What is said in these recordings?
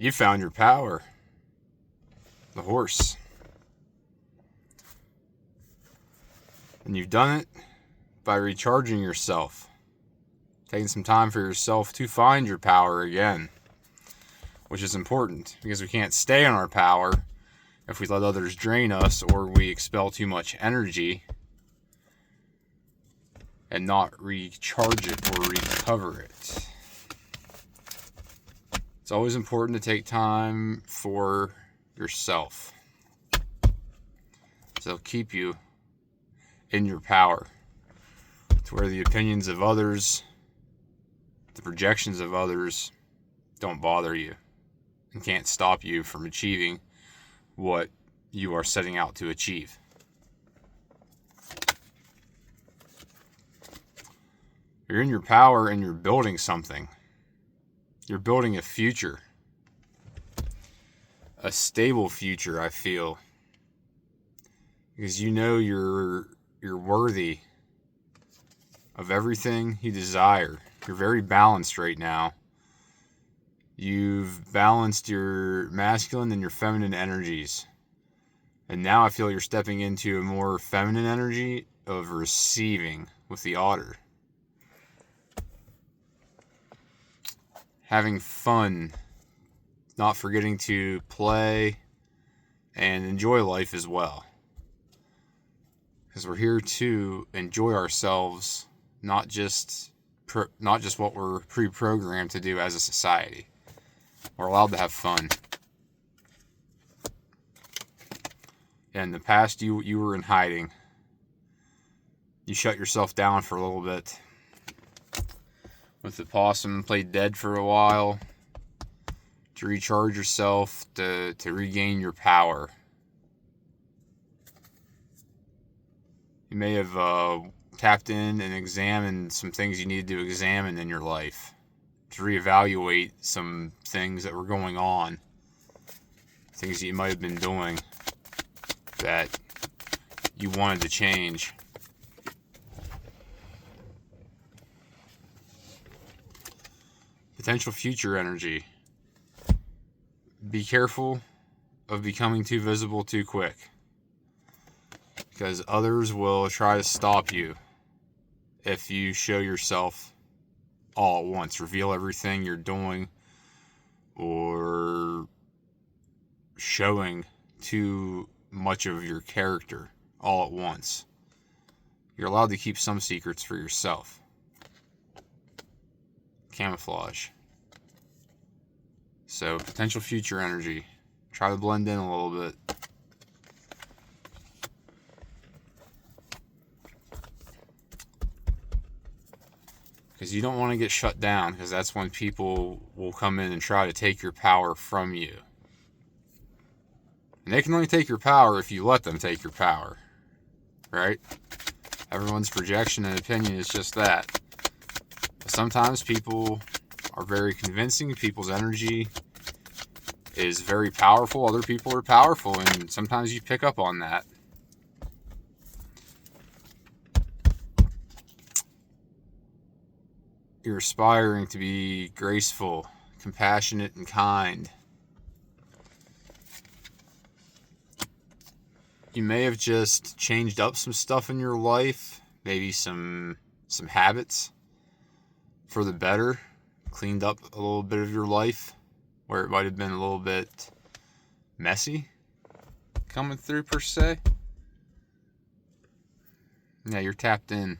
You found your power. The horse. And you've done it by recharging yourself. Taking some time for yourself to find your power again. Which is important, because we can't stay on our power if we let others drain us or we expel too much energy and not recharge it or recover it. It's always important to take time for yourself. So it'll keep you in your power, to where the opinions of others, the projections of others don't bother you and can't stop you from achieving what you are setting out to achieve. You're in your power and you're building something. You're building a future. A stable future, I feel. Because you know you're worthy of everything you desire. You're very balanced right now. You've balanced your masculine and your feminine energies. And now I feel you're stepping into a more feminine energy of receiving with the otter. Having fun, not forgetting to play and enjoy life as well. Because we're here to enjoy ourselves, not just what we're pre-programmed to do as a society. We're allowed to have fun. In the past, you were in hiding. You shut yourself down for a little bit. With the possum, played dead for a while to recharge yourself, to regain your power. You may have tapped in and examined some things you needed to examine in your life, to reevaluate some things that were going on, things that you might have been doing that you wanted to change. Potential future energy. Be careful of becoming too visible too quick, because others will try to stop you if you show yourself all at once. Reveal everything you're doing or showing too much of your character all at once. You're allowed to keep some secrets for yourself. Camouflage. So, potential future energy. Try to blend in a little bit. Because you don't want to get shut down, because that's when people will come in and try to take your power from you. And they can only take your power if you let them take your power. Right? Everyone's projection and opinion is just that. But sometimes people are very convincing. People's energy is very powerful. Other people are powerful, and sometimes you pick up on that. You're aspiring to be graceful, compassionate, and kind. You may have just changed up some stuff in your life, maybe some habits for the better, cleaned up a little bit of your life where it might have been a little bit messy coming through per se. Yeah, you're tapped in.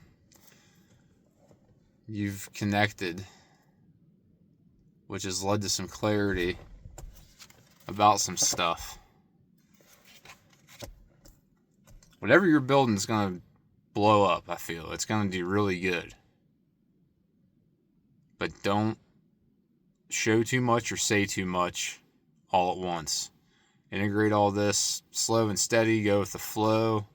You've connected, which has led to some clarity about some stuff. Whatever you're building is going to blow up, I feel. It's going to do really good. But don't show too much or say too much all at once. Integrate all this slow and steady, go with the flow.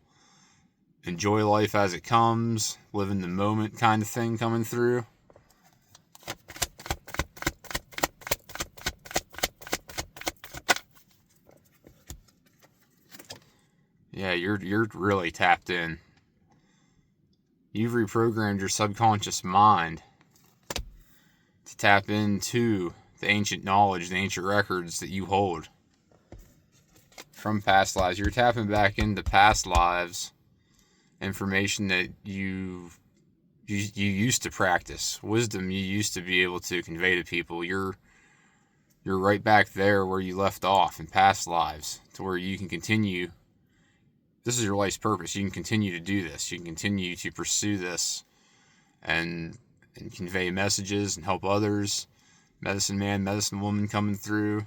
Enjoy life as it comes, live in the moment kind of thing coming through. Yeah, you're really tapped in. You've reprogrammed your subconscious mind to tap into the ancient knowledge, the ancient records that you hold from past lives. You're tapping back into past lives, information that you used to practice, wisdom you used to be able to convey to people. You're right back there where you left off in past lives, to where you can continue. This is your life's purpose. You can continue to do this. You can continue to pursue this and convey messages and help others. Medicine man, medicine woman coming through,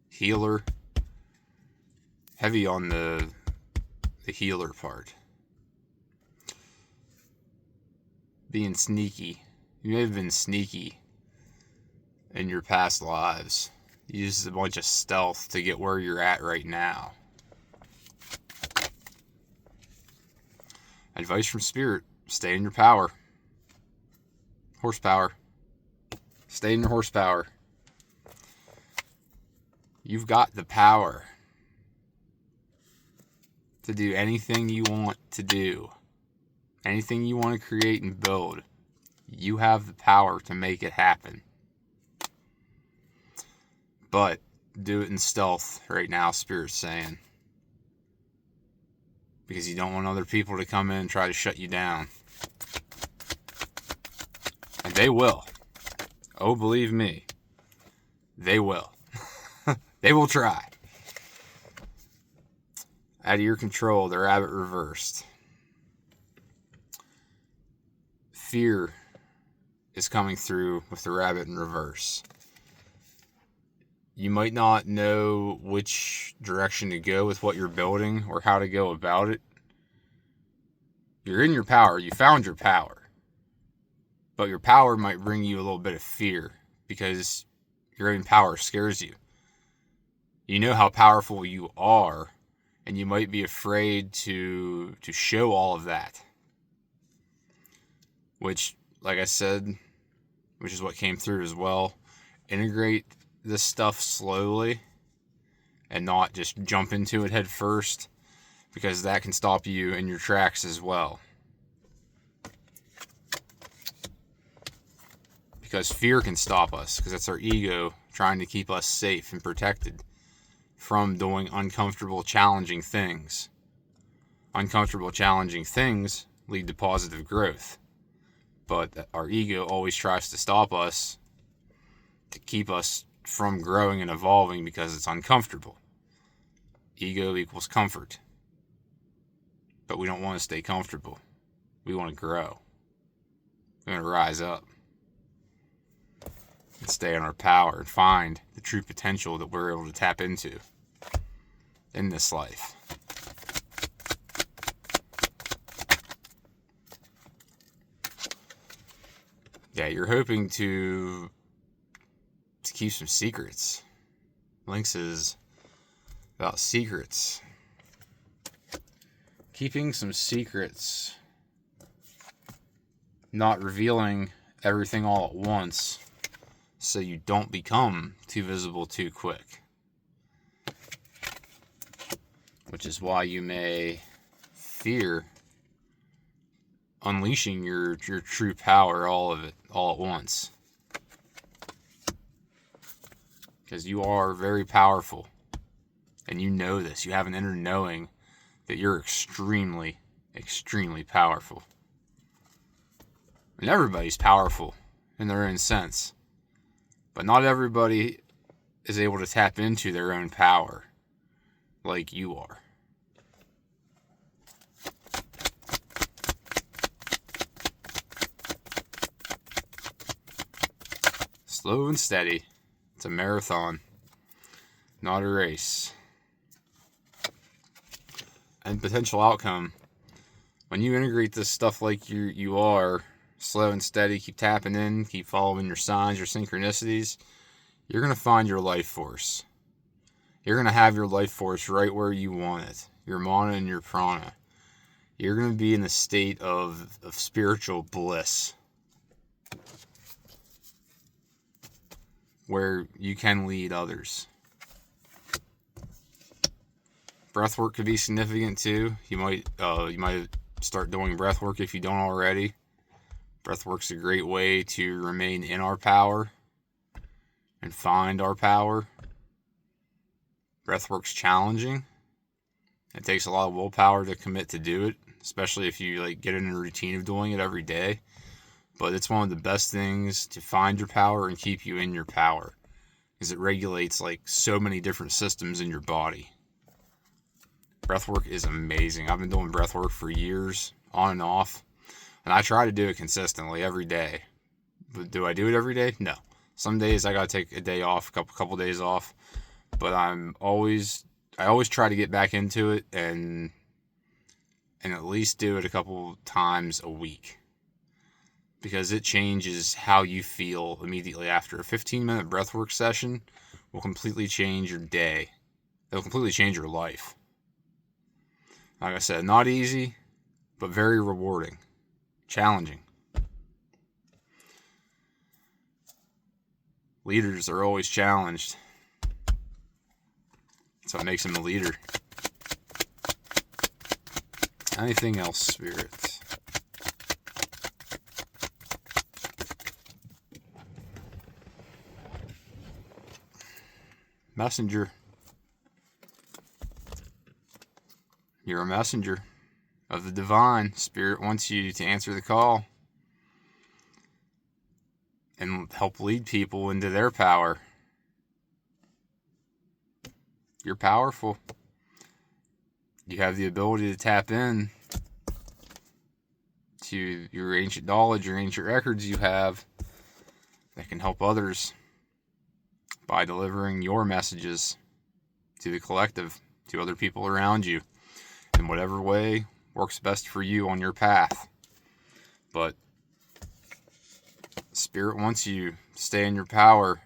healer. Heavy on the healer part. Being sneaky. You may have been sneaky in your past lives. You used a bunch of stealth to get where you're at right now. Advice from Spirit: stay in your power. Horsepower. Stay in your horsepower. You've got the power to do anything you want to do. Anything you want to create and build. You have the power to make it happen. But do it in stealth right now, Spirit's saying. Because you don't want other people to come in and try to shut you down. And they will. Oh, believe me. They will. They will try. Out of your control, the rabbit reversed. Fear is coming through with the rabbit in reverse. You might not know which direction to go with what you're building or how to go about it. You're in your power. You found your power. But your power might bring you a little bit of fear because your own power scares you. You know how powerful you are, and you might be afraid to show all of that. Which, like I said, which is what came through as well. Integrate this stuff slowly and not just jump into it head first, because that can stop you in your tracks as well. Because fear can stop us, because that's our ego trying to keep us safe and protected from doing uncomfortable, challenging things. Uncomfortable, challenging things lead to positive growth. But our ego always tries to stop us, to keep us from growing and evolving because it's uncomfortable. Ego equals comfort. But we don't want to stay comfortable. We want to grow. We want to rise up. And stay in our power and find the true potential that we're able to tap into in this life. Yeah, you're hoping to keep some secrets. Lynx is about secrets. Keeping some secrets. Not revealing everything all at once, so you don't become too visible too quick. Which is why you may fear unleashing your true power, all of it, all at once. Because you are very powerful. And you know this. You have an inner knowing that you're extremely, extremely powerful. And everybody's powerful in their own sense. But not everybody is able to tap into their own power like you are. Slow and steady. It's a marathon, not a race. And potential outcome. When you integrate this stuff like you are, slow and steady, keep tapping in, keep following your signs, your synchronicities, you're going to find your life force. You're going to have your life force right where you want it. Your mana and your prana. You're going to be in a state of spiritual bliss, where you can lead others. Breathwork could be significant too. You might start doing breathwork if you don't already. Breathwork's a great way to remain in our power and find our power. Breathwork's challenging. It takes a lot of willpower to commit to do it, especially if you like get in a routine of doing it every day. But it's one of the best things to find your power and keep you in your power, because it regulates like so many different systems in your body. Breathwork is amazing. I've been doing breathwork for years, on and off, and I try to do it consistently every day. But do I do it every day? No. Some days I gotta take a day off, a couple days off. But I always try to get back into it and at least do it a couple times a week, because it changes how you feel immediately after. A 15-minute breathwork session will completely change your day. It'll completely change your life. Like I said, not easy, but very rewarding, challenging. Leaders are always challenged. That's what makes him a leader. Anything else, Spirit? Messenger. You're a messenger of the divine. Spirit wants you to answer the call and help lead people into their power. You're powerful. You have the ability to tap in to your ancient knowledge, your ancient records you have that can help others by delivering your messages to the collective, to other people around you, in whatever way works best for you on your path. But Spirit wants you to stay in your power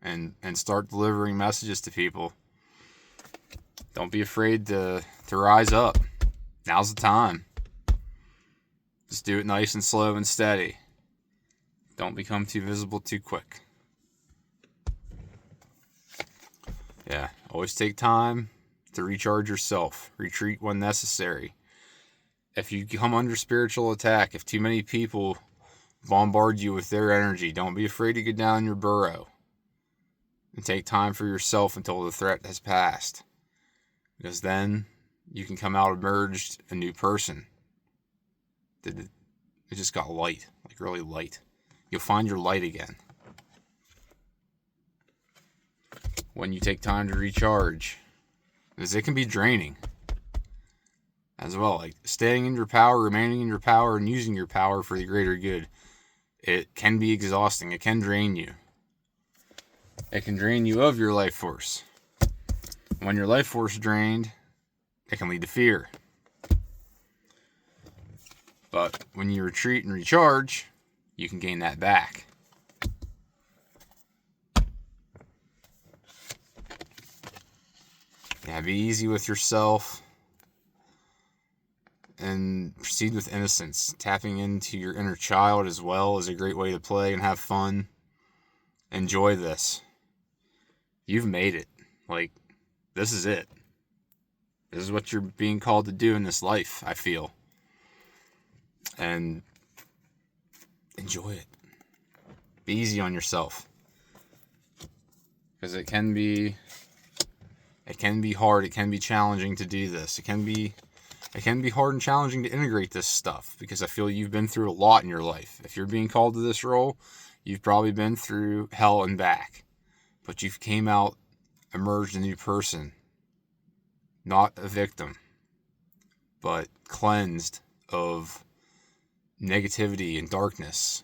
and start delivering messages to people. Don't be afraid to rise up. Now's the time. Just do it nice and slow and steady. Don't become too visible too quick. Yeah, always take time to recharge yourself. Retreat when necessary. If you come under spiritual attack, if too many people bombard you with their energy, don't be afraid to get down in your burrow and take time for yourself until the threat has passed. Because then you can come out emerged a new person. It just got light, like really light. You'll find your light again when you take time to recharge, because it can be draining as well. Like staying in your power, remaining in your power, and using your power for the greater good. It can be exhausting. It can drain you. It can drain you of your life force. When your life force is drained, it can lead to fear. But when you retreat and recharge, you can gain that back. Yeah, be easy with yourself and proceed with innocence. Tapping into your inner child as well is a great way to play and have fun. Enjoy this. You've made it. Like, this is it. This is what you're being called to do in this life, I feel. And enjoy it. Be easy on yourself. Because it can be hard, it can be challenging to do this. It can be hard and challenging to integrate this stuff, because I feel you've been through a lot in your life. If you're being called to this role, you've probably been through hell and back. But you've came out emerged a new person. Not a victim, but cleansed of negativity and darkness,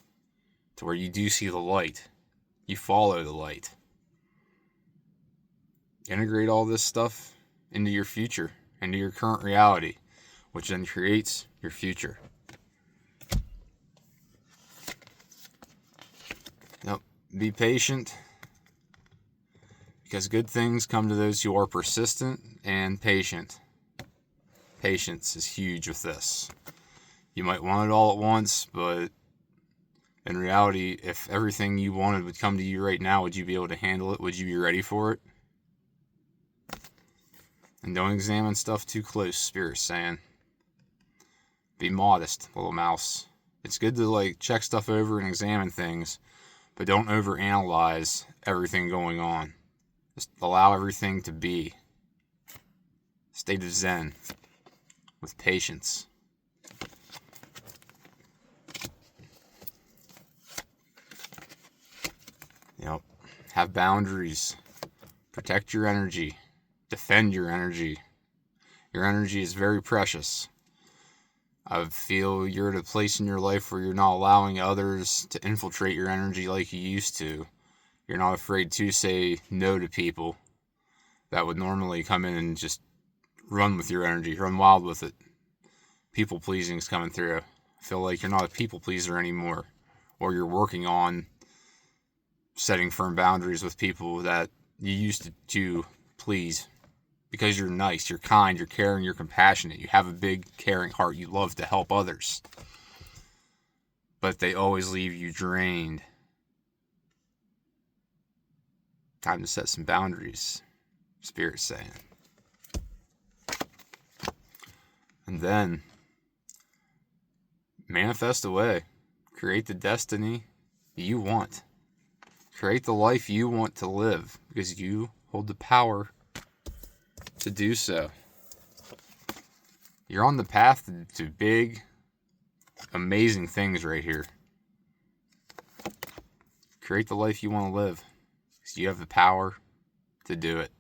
to where you do see the light. You follow the light. Integrate all this stuff into your future, into your current reality, which then creates your future. Now, be patient, because good things come to those who are persistent and patient. Patience is huge with this. You might want it all at once, but in reality, if everything you wanted would come to you right now, would you be able to handle it? Would you be ready for it? And don't examine stuff too close, Spirit's saying. Be modest, little mouse. It's good to check stuff over and examine things, But don't overanalyze everything going on. Just allow everything to be. State of Zen with patience. Yep. Have boundaries. Protect your energy. Defend your energy. Your energy is very precious. I feel you're at a place in your life where you're not allowing others to infiltrate your energy like you used to. You're not afraid to say no to people that would normally come in and just run with your energy, run wild with it. People pleasing is coming through. I feel like you're not a people pleaser anymore, or you're working on setting firm boundaries with people that you used to please. Because you're nice, you're kind, you're caring, you're compassionate, you have a big caring heart, you love to help others. But they always leave you drained. Time to set some boundaries, Spirit's saying. And then, manifest away. Create the destiny you want. Create the life you want to live, because you hold the power to do so. You're on the path to big, amazing things right here. Create the life you want to live, because you have the power to do it.